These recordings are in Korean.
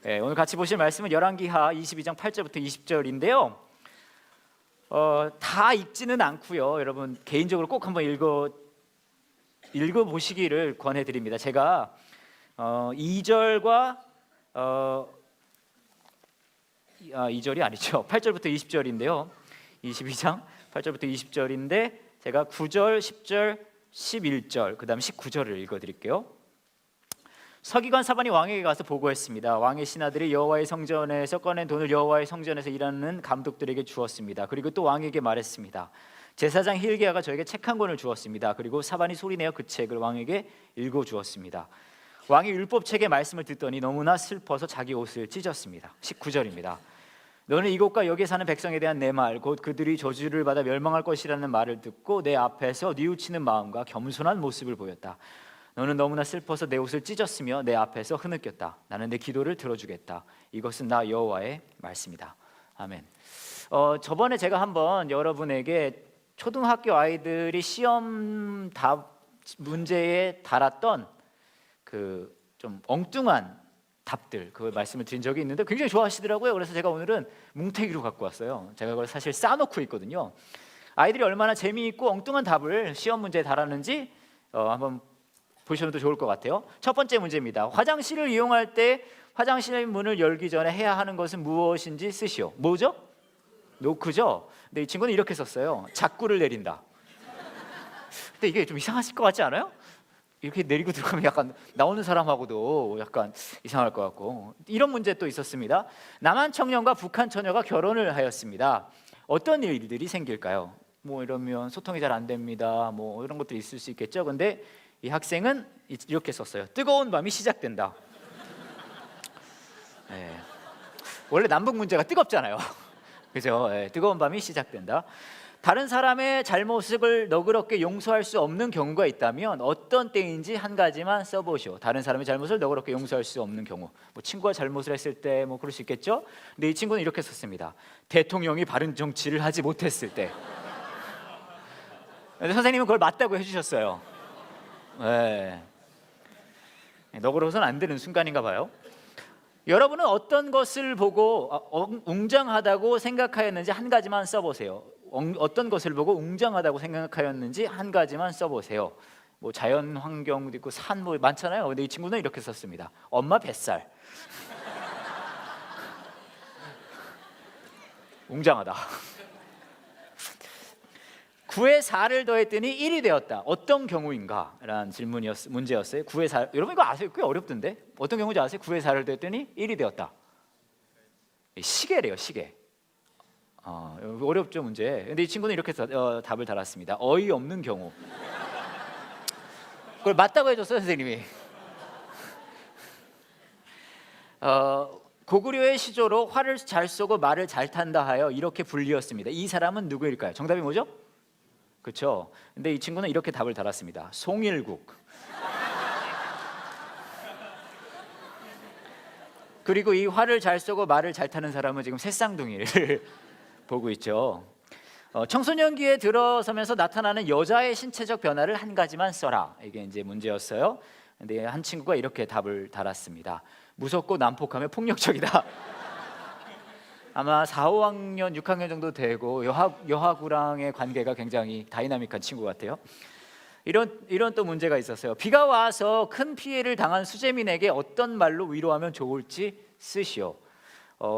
오늘 같이 보실 말씀은 열왕기하 22장 8절부터 20절인데요. 다 읽지는 않고요. 여러분 개인적으로 꼭 한번 읽어보시기를 권해드립니다. 제가 2절과 2절이 아니죠. 8절부터 20절인데요. 22장 8절부터 20절인데 제가 9절, 10절, 11절, 그 다음 19절을 읽어드릴게요. 서기관 사반이 왕에게 가서 보고했습니다. 왕의 신하들이 여호와의 성전에서 꺼낸 돈을 여호와의 성전에서 일하는 감독들에게 주었습니다. 그리고 또 왕에게 말했습니다. 제사장 hilki야가 저에게 책 한 권을 주었습니다. 그리고 사반이 소리내어 그 책을 왕에게 읽어주었습니다. 왕이 율법책의 말씀을 듣더니 너무나 슬퍼서 자기 옷을 찢었습니다. 19절입니다. 너는 이곳과 여기에 사는 백성에 대한 내 말, 곧 그들이 저주를 받아 멸망할 것이라는 말을 듣고 내 앞에서 뉘우치는 마음과 겸손한 모습을 보였다. 너는 너무나 슬퍼서 내 옷을 찢었으며 내 앞에서 흐느꼈다. 나는 내 기도를 들어주겠다. 이것은 나 여호와의 말씀이다. 아멘. 저번에 제가 한번 여러분에게 초등학교 아이들이 시험 답 문제에 달았던 그 좀 엉뚱한 답들, 그 말씀을 드린 적이 있는데 굉장히 좋아하시더라고요. 그래서 제가 오늘은 뭉태기로 갖고 왔어요. 제가 그걸 사실 쌓아놓고 있거든요. 아이들이 얼마나 재미있고 엉뚱한 답을 시험 문제에 달았는지 한번 보셔도 좋을 것 같아요. 첫 번째 문제입니다. 화장실을 이용할 때 화장실 문을 열기 전에 해야 하는 것은 무엇인지 쓰시오. 뭐죠? 노크죠. 근데 이 친구는 이렇게 썼어요. 자꾸를 내린다. 근데 이게 좀 이상하실 것 같지 않아요? 이렇게 내리고 들어가면 약간 나오는 사람하고도 약간 이상할 것 같고. 이런 문제 또 있었습니다. 남한 청년과 북한 처녀가 결혼을 하였습니다. 어떤 일들이 생길까요? 뭐 이러면 소통이 잘 안 됩니다. 뭐 이런 것들이 있을 수 있겠죠. 근데 이 학생은 이렇게 썼어요. 뜨거운 밤이 시작된다. 원래 남북 문제가 뜨겁잖아요. 그죠? 뜨거운 밤이 시작된다. 다른 사람의 잘못을 너그럽게 용서할 수 없는 경우가 있다면 어떤 때인지 한 가지만 써보시오. 다른 사람의 잘못을 너그럽게 용서할 수 없는 경우, 뭐 친구가 잘못을 했을 때 뭐 그럴 수 있겠죠. 근데 이 친구는 이렇게 썼습니다. 대통령이 바른 정치를 하지 못했을 때. 근데 선생님은 그걸 맞다고 해주셨어요. 너그러워서는 안 되는 순간인가 봐요. 여러분은 어떤 것을 보고 웅장하다고 생각하였는지 한 가지만 써보세요. 어떤 것을 보고 웅장하다고 생각하였는지 한 가지만 써보세요. 뭐 자연 환경도 있고 산 뭐 많잖아요. 근데 이 친구는 이렇게 썼습니다. 엄마 뱃살. 웅장하다. 9에 4를 더했더니 1이 되었다. 어떤 경우인가? 라는 문제였어요. 9에 4. 여러분 이거 아세요? 꽤 어렵던데. 어떤 경우인지 아세요? 9에 4를 더했더니 1이 되었다. 시계래요, 시계. 어렵죠, 문제. 근데 이 친구는 이렇게 답을 달았습니다. 어이없는 경우. 그걸 맞다고 해줬어요, 선생님이. 고구려의 시조로 활을 잘 쏘고 말을 잘 탄다 하여 이렇게 불리었습니다. 이 사람은 누구일까요? 정답이 뭐죠? 그렇죠. 근데 이 친구는 이렇게 답을 달았습니다. 송일국. 그리고 이 활을 잘 쏘고 말을 잘 타는 사람은 지금 새쌍둥이를 보고 있죠. 청소년기에 들어서면서 나타나는 여자의 신체적 변화를 한 가지만 써라. 이게 이제 문제였어요. 근데 한 친구가 이렇게 답을 달았습니다. 무섭고 난폭하며 폭력적이다. 아마 4, 5학년, 6학년 정도 되고 여하구랑의 관계가 굉장히 다이나믹한 친구 같아요. 이런 또 문제가 있었어요. 비가 와서 큰 피해를 당한 수재민에게 어떤 말로 위로하면 좋을지 쓰시오.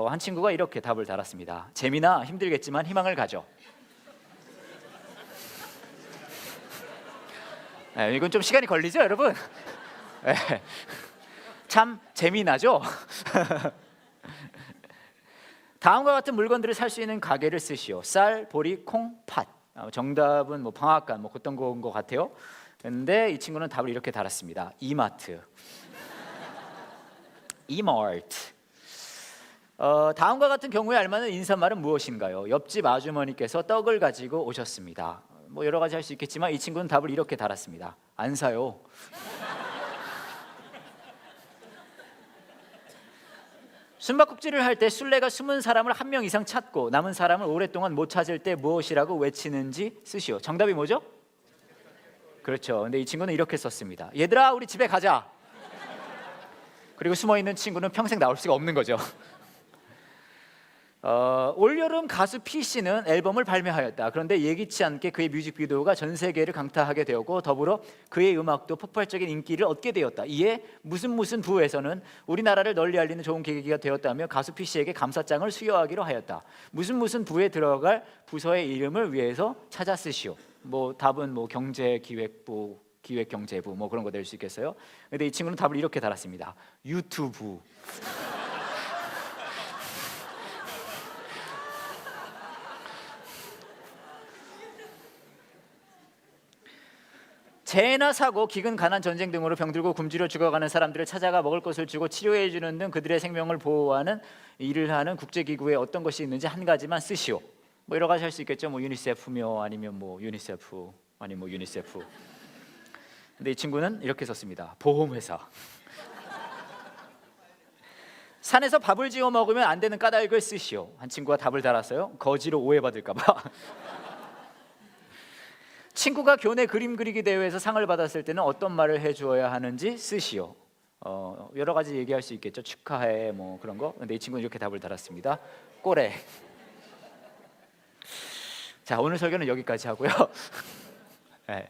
한 친구가 이렇게 답을 달았습니다. 재민아, 힘들겠지만 희망을 가져. 이건 좀 시간이 걸리죠, 여러분? 참 재미나죠? 다음과 같은 물건들을 살 수 있는 가게를 쓰시오. 쌀, 보리, 콩, 팥. 정답은 뭐 방앗간 뭐 그런 거인 것 같아요. 근데 이 친구는 답을 이렇게 달았습니다. 이마트. 이마트. 다음과 같은 경우에 알맞은 인사말은 무엇인가요? 옆집 아주머니께서 떡을 가지고 오셨습니다. 뭐 여러 가지 할 수 있겠지만 이 친구는 답을 이렇게 달았습니다. 안 사요. 숨바꼭질을 할 때 술래가 숨은 사람을 한 명 이상 찾고 남은 사람을 오랫동안 못 찾을 때 무엇이라고 외치는지 쓰시오. 정답이 뭐죠? 그렇죠. 근데 이 친구는 이렇게 썼습니다. 얘들아, 우리 집에 가자. 그리고 숨어있는 친구는 평생 나올 수가 없는 거죠. 올여름 가수 P씨는 앨범을 발매하였다. 그런데 예기치 않게 그의 뮤직비디오가 전 세계를 강타하게 되었고 더불어 그의 음악도 폭발적인 인기를 얻게 되었다. 이에 무슨 부에서는 우리나라를 널리 알리는 좋은 계기가 되었다며 가수 P씨에게 감사장을 수여하기로 하였다. 무슨 부에 들어갈 부서의 이름을 위해서 찾아 쓰시오. 뭐 답은 뭐 경제기획부, 기획경제부 뭐 그런 거 될 수 있겠어요. 근데 이 친구는 답을 이렇게 달았습니다. 유튜브. 재해나 사고, 기근, 가난, 전쟁 등으로 병들고 굶주려 죽어가는 사람들을 찾아가 먹을 것을 주고 치료해 주는 등 그들의 생명을 보호하는 일을 하는 국제기구에 어떤 것이 있는지 한 가지만 쓰시오. 뭐 여러 가지 할 수 있겠죠. 뭐 유니세프며 아니면 뭐 유니세프 아니면 뭐 유니세프. 근데 이 친구는 이렇게 썼습니다. 보험회사. 산에서 밥을 지어 먹으면 안 되는 까닭을 쓰시오. 한 친구가 답을 달았어요. 거지로 오해받을까 봐. 친구가 교내 그림 그리기 대회에서 상을 받았을 때는 어떤 말을 해주어야 하는지 쓰시오. 여러 가지 얘기할 수 있겠죠. 축하해 뭐 그런 거. 근데 이 친구는 이렇게 답을 달았습니다. 꼬래. 자, 오늘 설교는 여기까지 하고요. 네.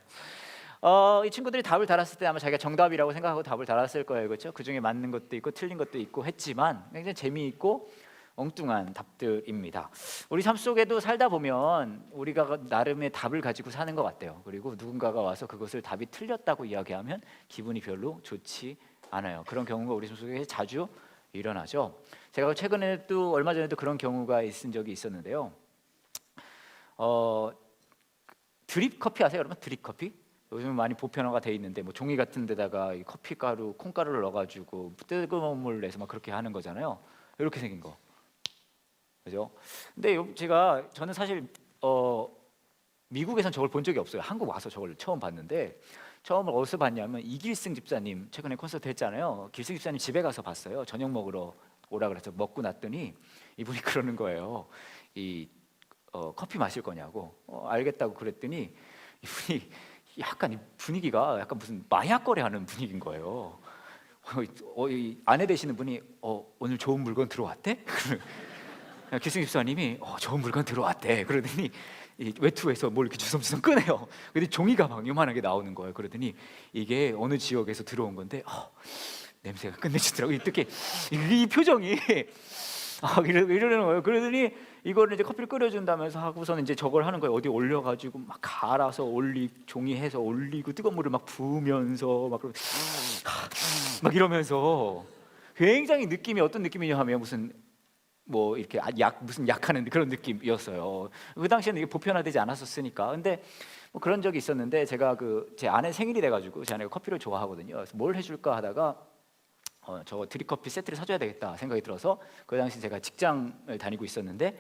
이 친구들이 답을 달았을 때 아마 자기가 정답이라고 생각하고 답을 달았을 거예요, 그렇죠? 그 중에 맞는 것도 있고 틀린 것도 있고 했지만 굉장히 재미있고 엉뚱한 답들입니다. 우리 삶 속에도 살다 보면 우리가 나름의 답을 가지고 사는 것 같아요. 그리고 누군가가 와서 그것을 답이 틀렸다고 이야기하면 기분이 별로 좋지 않아요. 그런 경우가 우리 삶 속에 자주 일어나죠. 제가 최근에 또 얼마 전에도 그런 경우가 있은 적이 있었는데요. 드립 커피 아세요, 여러분? 드립 커피? 요즘 많이 보편화가 돼 있는데 뭐 종이 같은 데다가 커피 가루, 콩가루를 넣어가지고 뜨거운 물 내서 막 그렇게 하는 거잖아요. 이렇게 생긴 거. 그죠? 근데 저는 사실 미국에선 저걸 본 적이 없어요. 한국 와서 저걸 처음 봤는데 처음 어디서 봤냐면 이길승 집사님 최근에 콘서트 했잖아요. 길승 집사님 집에 가서 봤어요. 저녁 먹으러 오라 그래서 먹고 났더니 이분이 그러는 거예요. 커피 마실 거냐고. 알겠다고 그랬더니 이분이 약간 이 분위기가 약간 무슨 마약 거래하는 분위기인 거예요. 이 아내 되시는 분이 오늘 좋은 물건 들어왔대? 길승 집사님이 좋은 물건 들어왔대. 그러더니 이 외투에서 뭘 이렇게 주섬주섬 꺼내요. 근데 종이가 막 요만하게 나오는 거예요. 그러더니 이게 어느 지역에서 들어온 건데 냄새가 끝내주더라고요. 특히 이 표정이 이러는 거예요. 그러더니 이거를 이제 커피를 끓여준다면서 하고서는 이제 저걸 하는 거예요. 어디 올려가지고 막 갈아서 종이해서 올리고 뜨거운 물을 막 부으면서 막 이러면서 굉장히 느낌이 어떤 느낌이냐 하면 무슨 뭐 이렇게 무슨 약하는 그런 느낌이었어요. 그 당시에는 이게 보편화되지 않았었으니까. 근데 뭐 그런 적이 있었는데 제가 제 아내 생일이 돼가지고 제 아내가 커피를 좋아하거든요. 그래서 뭘 해줄까 하다가 저 드립커피 세트를 사줘야 되겠다 생각이 들어서 그 당시 제가 직장을 다니고 있었는데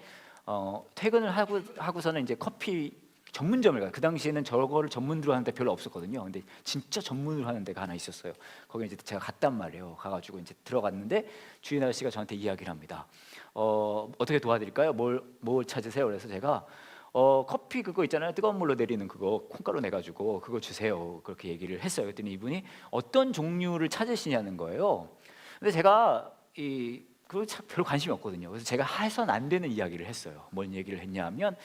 퇴근을 하고서는 이제 커피 전문점을 가요. 그 당시에는 저거를 전문으로 하는 데 별로 없었거든요. 근데 진짜 전문으로 하는 데가 하나 있었어요. 거기 이제 제가 갔단 말이에요. 가가지고 이제 들어갔는데 주인 아저씨가 저한테 이야기를 합니다. 어떻게 도와드릴까요? 뭘 찾으세요? 그래서 제가 커피 그거 있잖아요. 뜨거운 물로 내리는 그거 콩가루 내가지고 그거 주세요. 그렇게 얘기를 했어요. 그랬더니 이분이 어떤 종류를 찾으시냐는 거예요. 근데 제가 그거 별로 관심이 없거든요. 그래서 제가 해선 안 되는 이야기를 했어요. 뭔 얘기를 했냐면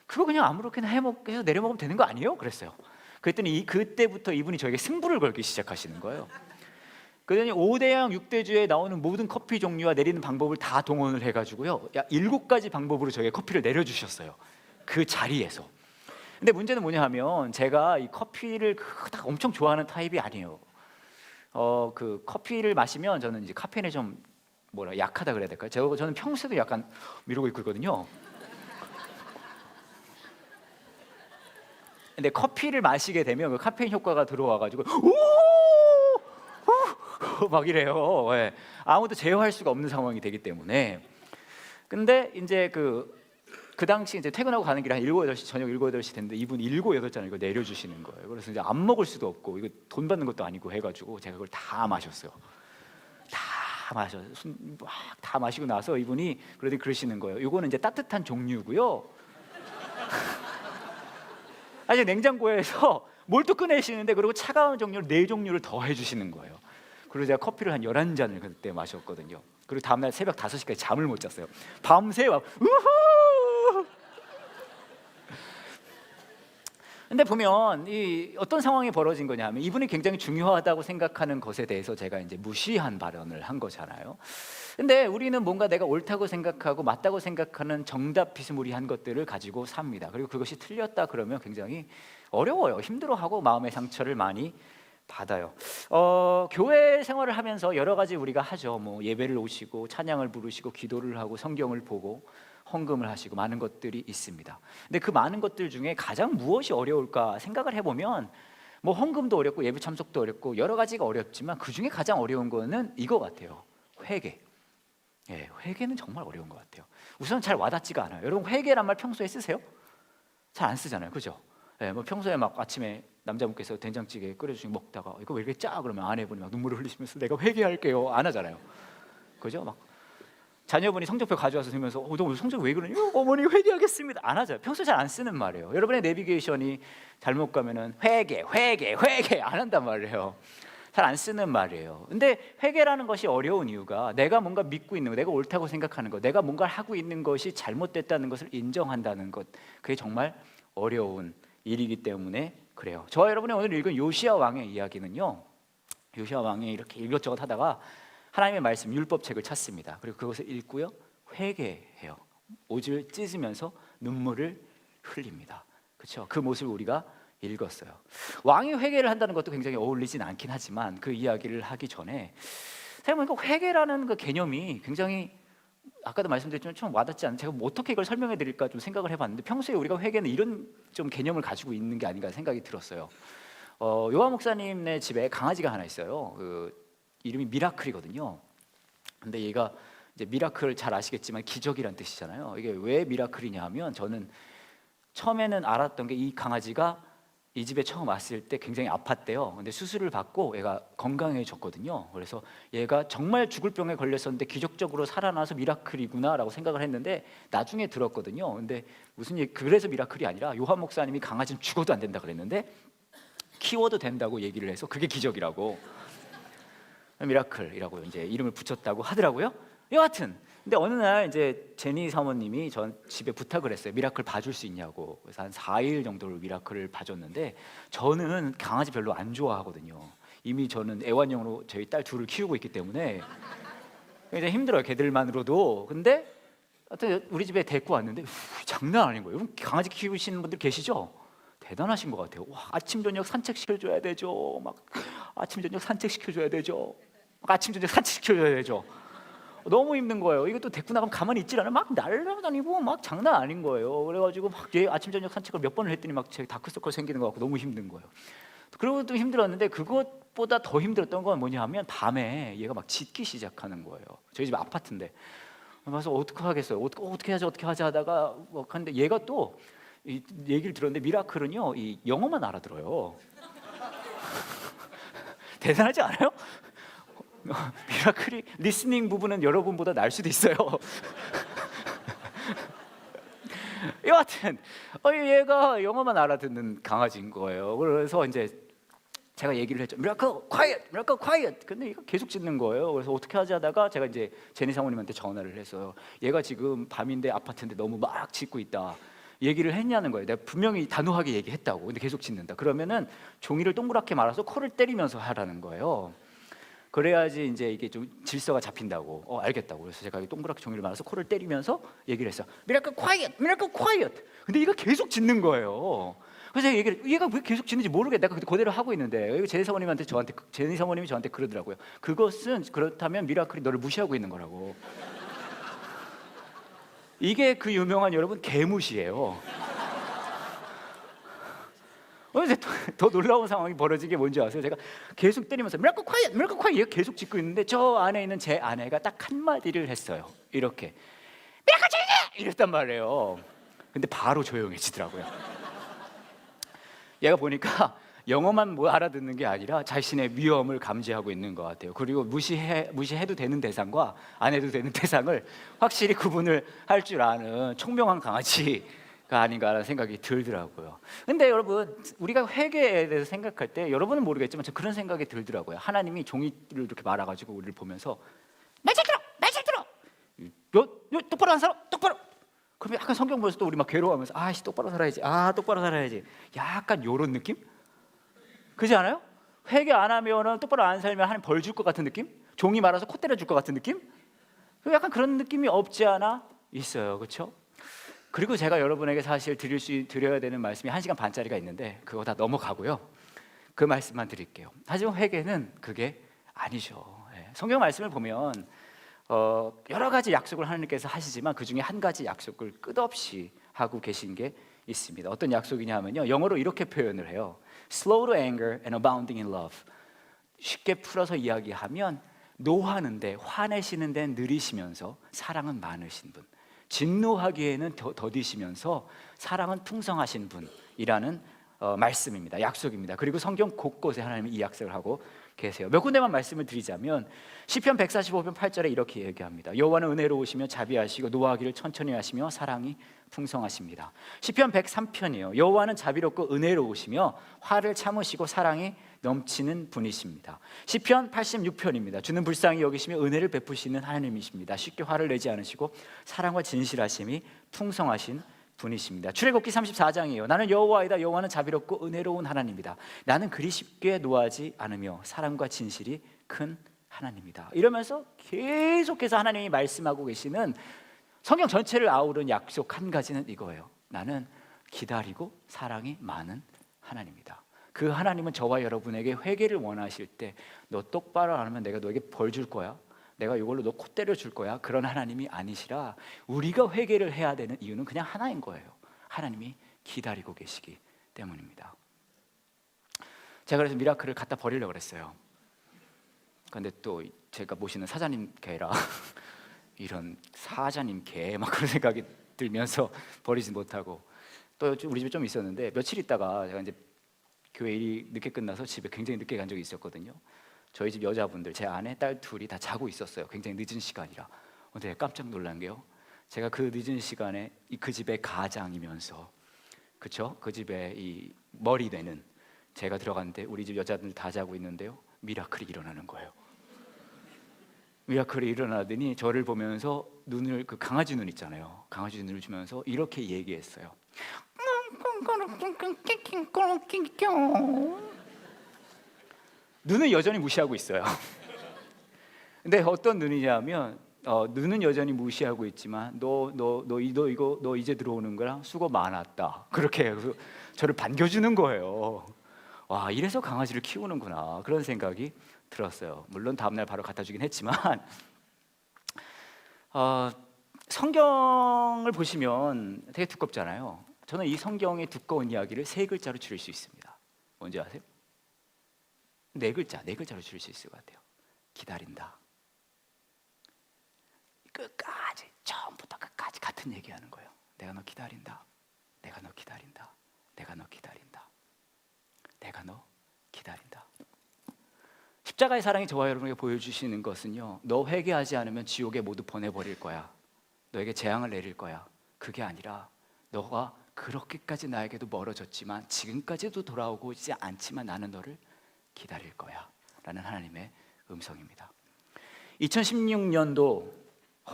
그거 그냥 아무렇게나 해서 내려 먹으면 되는 거 아니에요? 그랬어요. 그랬더니 그때부터 이분이 저에게 승부를 걸기 시작하시는 거예요. 그러더니 5대양 6대주에 나오는 모든 커피 종류와 내리는 방법을 다 동원을 해가지고요 7가지 방법으로 저에게 커피를 내려주셨어요. 그 자리에서. 근데 문제는 뭐냐 하면 제가 이 커피를 딱 엄청 좋아하는 타입이 아니에요. 그 커피를 마시면 저는 이제 카페인에 좀 약하다 그래야 될까요? 저는 평소에도 약간 미루고 있거든요. 근데 커피를 마시게 되면 그 카페인 효과가 들어와가지고 막 이래요. 네. 아무도 제어할 수가 없는 상황이 되기 때문에. 근데 이제 그 당시 이제 퇴근하고 가는 길에 한 7, 8시 저녁 7, 8시 됐는데 이분 7, 8잔을 이거 내려주시는 거예요. 그래서 이제 안 먹을 수도 없고 이거 돈 받는 것도 아니고 해가지고 제가 그걸 다 마셨어요. 다 마시고 나서 이분이 그러시는 거예요. 이거는 이제 따뜻한 종류고요. 아니 냉장고에서 뭘 또 꺼내시는데 그리고 차가운 종류를 4종류를 더 해주시는 거예요. 그리고 제가 커피를 한 11잔을 그때 마셨거든요. 그리고 다음날 새벽 5시까지 잠을 못 잤어요. 밤새 막 우후. 근데 보면 이 어떤 상황이 벌어진 거냐면 이분이 굉장히 중요하다고 생각하는 것에 대해서 제가 이제 무시한 발언을 한 거잖아요. 근데 우리는 뭔가 내가 옳다고 생각하고 맞다고 생각하는 정답 비스무리한 것들을 가지고 삽니다. 그리고 그것이 틀렸다 그러면 굉장히 어려워요. 힘들어하고 마음의 상처를 많이 받아요. 교회 생활을 하면서 여러 가지 우리가 하죠. 뭐 예배를 오시고 찬양을 부르시고 기도를 하고 성경을 보고 헌금을 하시고 많은 것들이 있습니다. 근데 그 많은 것들 중에 가장 무엇이 어려울까 생각을 해보면 뭐 헌금도 어렵고 예배 참석도 어렵고 여러 가지가 어렵지만 그 중에 가장 어려운 거는 이거 같아요. 회개. 예, 회개는 정말 어려운 것 같아요. 우선 잘 와닿지가 않아요. 여러분 회개란 말 평소에 쓰세요? 잘 안 쓰잖아요, 그죠? 예, 뭐 평소에 막 아침에 남자분께서 된장찌개 끓여주시고 먹다가 이거 왜 이렇게 짜? 그러면 아내분이 막 눈물을 흘리시면서 내가 회개할게요 안 하잖아요, 그죠? 막 자녀분이 성적표 가져와서 들면서 너 오늘 성적 왜 그러니? 어머니 회개하겠습니다 안 하잖아요. 평소 잘 안 쓰는 말이에요. 여러분의 내비게이션이 잘못 가면은 회개 안 한단 말이에요. 잘 안 쓰는 말이에요. 근데 회개라는 것이 어려운 이유가 내가 뭔가 믿고 있는 거, 내가 옳다고 생각하는 것, 내가 뭔가를 하고 있는 것이 잘못됐다는 것을 인정한다는 것, 그게 정말 어려운 일이기 때문에 그래요. 저와 여러분이 오늘 읽은 요시야 왕의 이야기는요, 요시야 왕이 이렇게 이것저것 하다가 하나님의 말씀 율법책을 찾습니다. 그리고 그것을 읽고요 회개해요. 옷을 찢으면서 눈물을 흘립니다. 그렇죠? 그 모습을 우리가 읽었어요. 왕이 회개를 한다는 것도 굉장히 어울리진 않긴 하지만 그 이야기를 하기 전에 생각해보니까 회개라는 그 개념이 굉장히 아까도 말씀드렸지만 좀 와닿지 않은, 제가 뭐 어떻게 이걸 설명해 드릴까 좀 생각을 해봤는데 평소에 우리가 회개는 이런 좀 개념을 가지고 있는 게 아닌가 생각이 들었어요. 요한 목사님네 집에 강아지가 하나 있어요. 그 이름이 미라클이거든요. 근데 얘가 이제 미라클 잘 아시겠지만 기적이란 뜻이잖아요. 이게 왜 미라클이냐 하면 저는 처음에는 알았던 게 이 강아지가 이 집에 처음 왔을 때 굉장히 아팠대요. 근데 수술을 받고 얘가 건강해졌거든요. 그래서 얘가 정말 죽을 병에 걸렸었는데 기적적으로 살아나서 미라클이구나라고 생각을 했는데 나중에 들었거든요. 근데 그래서 미라클이 아니라 요한 목사님이 강아지는 죽어도 안 된다 그랬는데 키워도 된다고 얘기를 해서 그게 기적이라고 미라클이라고 이제 이름을 붙였다고 하더라고요. 여하튼 근데 어느 날 이제 제니 사모님이 전 집에 부탁을 했어요. 미라클 봐줄 수 있냐고. 그래서 한 4일 정도를 미라클을 봐줬는데 저는 강아지 별로 안 좋아하거든요. 이미 저는 애완용으로 저희 딸 둘을 키우고 있기 때문에 굉장히 힘들어요, 걔들만으로도. 근데 하여튼 우리 집에 데리고 왔는데 장난 아닌 거예요. 여러분 강아지 키우시는 분들 계시죠? 대단하신 것 같아요. 와, 아침 저녁 산책시켜줘야 되죠. 막 아침 저녁 산책시켜줘야 되죠. 아침 저녁 산책시켜줘야 되죠. 너무 힘든 거예요. 이것도 데리고 나가면 가만히 있질 않아요. 막 날아다니고 막 장난 아닌 거예요. 그래가지고 막 아침 저녁 산책을 몇 번을 했더니 막 제 다크서클 생기는 것 같고 너무 힘든 거예요. 그리고 또 힘들었는데 그것보다 더 힘들었던 건 뭐냐 하면 밤에 얘가 막 짖기 시작하는 거예요. 저희 집 아파트인데. 그래서 어떻게 하겠어요? 어떻게 하자 하다가 뭐 근데 얘가 또 이 얘기를 들었는데 미라클은요 이 영어만 알아들어요. 대단하지 않아요? 미라클이 리스닝 부분은 여러분보다 날 수도 있어요. 여하튼 얘가 영어만 알아듣는 강아지인 거예요. 그래서 이제 제가 얘기를 했죠. 미라클 quiet. 근데 얘가 계속 짖는 거예요. 그래서 어떻게 하지 하다가 제가 이제 제니 사모님한테 전화를 했어요. 얘가 지금 밤인데 아파트인데 너무 막 짖고 있다. 얘기를 했냐는 거예요. 내가 분명히 단호하게 얘기했다고. 근데 계속 짖는다. 그러면은 종이를 동그랗게 말아서 코를 때리면서 하라는 거예요. 그래야지 이제 이게 좀 질서가 잡힌다고. 알겠다고. 그래서 제가 동그랗게 종이를 말아서 코를 때리면서 얘기를 했어요. 미라클 quiet. 근데 얘가 계속 짖는 거예요. 그래서 얘가 왜 계속 짖는지 모르겠다. 내가 그대로 하고 있는데 제니 사모님이 저한테 그러더라고요. 그것은 그렇다면 미라클이 너를 무시하고 있는 거라고. 이게 그 유명한 여러분 개무시예요. 이제 더 놀라운 상황이 벌어진 게 뭔지 아세요? 제가 계속 때리면서 미라클 quiet 얘가 계속 짖고 있는데 저 안에 있는 제 아내가 딱 한마디를 했어요. 이렇게 미라클 조용히! 이랬단 말이에요. 근데 바로 조용해지더라고요. 얘가 보니까 영어만 뭐 알아듣는 게 아니라 자신의 위험을 감지하고 있는 것 같아요. 그리고 무시해도 되는 대상과 안 해도 되는 대상을 확실히 구분을 할 줄 아는 총명한 강아지가 아닌가라는 생각이 들더라고요. 근데 여러분, 우리가 회개에 대해서 생각할 때 여러분은 모르겠지만 저 그런 생각이 들더라고요. 하나님이 종이를 이렇게 말아가지고 우리를 보면서 말 잘 들어, 말 잘 들어. 똑바로 안 살아, 똑바로. 그러면 약간 성경 보면서 또 우리 막 괴로워하면서 아씨 똑바로 살아야지, 똑바로 살아야지. 약간 요런 느낌? 그렇지 않아요? 회개 안 하면은 똑바로 안 살면 하나님 벌 줄 것 같은 느낌? 종이 말아서 코 때려 줄 것 같은 느낌? 약간 그런 느낌이 없지 않아 있어요, 그렇죠? 그리고 제가 여러분에게 사실 드려야 되는 말씀이 1시간 반짜리가 있는데 그거 다 넘어가고요. 그 말씀만 드릴게요. 하지만 회개는 그게 아니죠. 성경 말씀을 보면 여러 가지 약속을 하나님께서 하시지만 그 중에 한 가지 약속을 끝없이 하고 계신 게 있습니다. 어떤 약속이냐면요, 영어로 이렇게 표현을 해요. Slow to anger and abounding in love. 쉽게 풀어서 이야기하면 노하는데, 화내시는 데는 느리시면서 사랑은 많으신 분, 진노하기에는 더디시면서 사랑은 풍성하신 분이라는 말씀입니다. 약속입니다. 그리고 성경 곳곳에 하나님이 이 약속을 하고 계세요. 몇 군데만 말씀을 드리자면 시편 145편 8절에 이렇게 얘기합니다. 여호와는 은혜로우시며 자비하시고 노하기를 천천히 하시며 사랑이 풍성하십니다. 시편 103편이에요. 여호와는 자비롭고 은혜로우시며 화를 참으시고 사랑이 넘치는 분이십니다. 시편 86편입니다. 주는 불쌍히 여기시며 은혜를 베푸시는 하나님이십니다. 쉽게 화를 내지 않으시고 사랑과 진실하심이 풍성하신 분이십니다. 출애굽기 34장이에요. 나는 여호와이다. 여호와는 자비롭고 은혜로운 하나님이다. 나는 그리 쉽게 노하지 않으며 사랑과 진실이 큰 하나님이다. 이러면서 계속해서 하나님이 말씀하고 계시는 성경 전체를 아우른 약속 한 가지는 이거예요. 나는 기다리고 사랑이 많은 하나님이다. 그 하나님은 저와 여러분에게 회개를 원하실 때 너 똑바로 안 하면 내가 너에게 벌 줄 거야, 내가 이걸로 너 코 때려 줄 거야, 그런 하나님이 아니시라 우리가 회개를 해야 되는 이유는 그냥 하나인 거예요. 하나님이 기다리고 계시기 때문입니다. 제가 그래서 미라클을 갖다 버리려고 그랬어요. 그런데 또 제가 모시는 사자님 개라 이런 사자님 개 막 그런 생각이 들면서 버리지 못하고, 또 우리 집에 좀 있었는데 며칠 있다가 제가 이제 교회 일이 늦게 끝나서 집에 굉장히 늦게 간 적이 있었거든요. 저희 집 여자분들, 제 아내, 딸 둘이 다 자고 있었어요. 굉장히 늦은 시간이라. 근데 깜짝 놀란 게요, 제가 그 늦은 시간에 그 집의 가장이면서, 그쵸? 그 집에 이 머리 되는 제가 들어갔는데 우리 집 여자들 다 자고 있는데요, 미라클이 일어나는 거예요. 미라클이 일어나더니 저를 보면서 눈을, 그 강아지 눈 있잖아요, 강아지 눈을 주면서 이렇게 얘기했어요. 눈은 여전히 무시하고 있어요. 근데 어떤 눈이냐면 눈은 여전히 무시하고 있지만 너 이제 들어오는 거랑 수고 많았다, 그렇게 해서 저를 반겨주는 거예요. 와, 이래서 강아지를 키우는구나, 그런 생각이 들었어요. 물론 다음날 바로 갖다 주긴 했지만 성경을 보시면 되게 두껍잖아요. 저는 이 성경의 두꺼운 이야기를 3글자로 줄일 수 있습니다. 뭔지 아세요? 4글자로 줄일 수 있을 것 같아요. 기다린다. 끝까지, 처음부터 끝까지 같은 얘기하는 거예요. 내가 너 기다린다. 내가 너 기다린다. 내가 너 기다린다. 내가 너 기다린다. 십자가의 사랑이 저와 여러분에게 보여주시는 것은요, 너 회개하지 않으면 지옥에 모두 보내버릴 거야, 너에게 재앙을 내릴 거야, 그게 아니라 너가 그렇게까지 나에게도 멀어졌지만 지금까지도 돌아오고 있지 않지만 나는 너를 기다릴 거야 라는 하나님의 음성입니다. 2016년도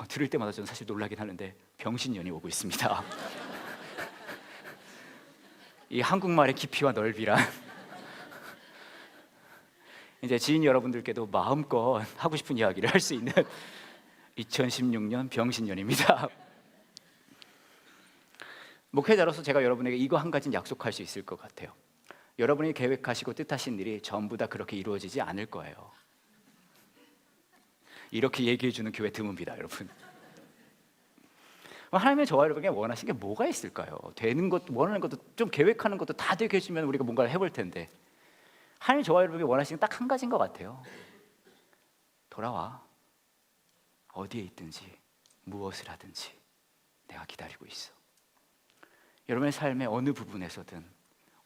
들을 때마다 저는 사실 놀라긴 하는데 병신년이 오고 있습니다. 이 한국말의 깊이와 넓이란 이제 지인 여러분들께도 마음껏 하고 싶은 이야기를 할 수 있는 2016년 병신년입니다. 목회자로서 제가 여러분에게 이거 한 가지는 약속할 수 있을 것 같아요. 여러분이 계획하시고 뜻하신 일이 전부 다 그렇게 이루어지지 않을 거예요. 이렇게 얘기해 주는 교회 드뭅니다, 여러분. 하나님의 저와 여러분에게 원하신 게 뭐가 있을까요? 되는 것, 원하는 것도, 좀 계획하는 것도 다 되게 해주면 우리가 뭔가를 해볼 텐데, 하나님 저와 여러분에게 원하시는 딱 한 가지인 것 같아요. 돌아와. 어디에 있든지 무엇을 하든지 내가 기다리고 있어. 여러분의 삶의 어느 부분에서든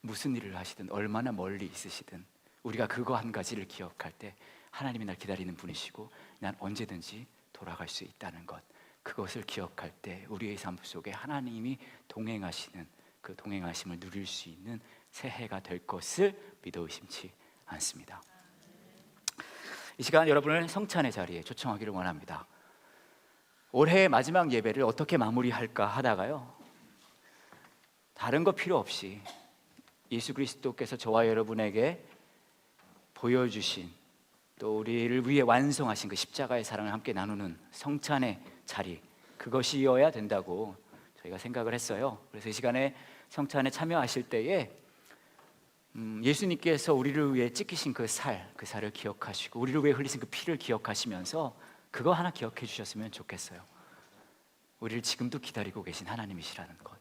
무슨 일을 하시든 얼마나 멀리 있으시든 우리가 그거 한 가지를 기억할 때 하나님이 날 기다리는 분이시고 난 언제든지 돌아갈 수 있다는 것, 그것을 기억할 때 우리의 삶 속에 하나님이 동행하시는 그 동행하심을 누릴 수 있는 새해가 될 것을 믿어 의심치 않습니다. 이 시간 여러분을 성찬의 자리에 초청하기를 원합니다. 올해의 마지막 예배를 어떻게 마무리할까 하다가요, 다른 거 필요 없이 예수 그리스도께서 저와 여러분에게 보여주신 또 우리를 위해 완성하신 그 십자가의 사랑을 함께 나누는 성찬의 자리, 그것이어야 된다고 저희가 생각을 했어요. 그래서 이 시간에 성찬에 참여하실 때에 예수님께서 우리를 위해 찢기신 그 살을 기억하시고 우리를 위해 흘리신 그 피를 기억하시면서 그거 하나 기억해 주셨으면 좋겠어요. 우리를 지금도 기다리고 계신 하나님이시라는 것.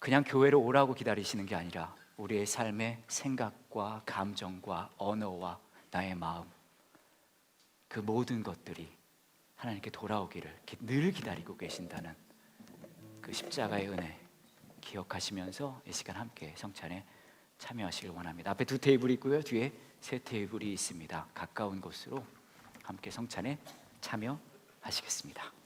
그냥 교회로 오라고 기다리시는 게 아니라 우리의 삶의 생각과 감정과 언어와 나의 마음, 그 모든 것들이 하나님께 돌아오기를 늘 기다리고 계신다는 그 십자가의 은혜 기억하시면서 이 시간 함께 성찬에 참여하시길 원합니다. 앞에 2 테이블이 있고요, 뒤에 3 테이블이 있습니다. 가까운 곳으로 함께 성찬에 참여하시겠습니다.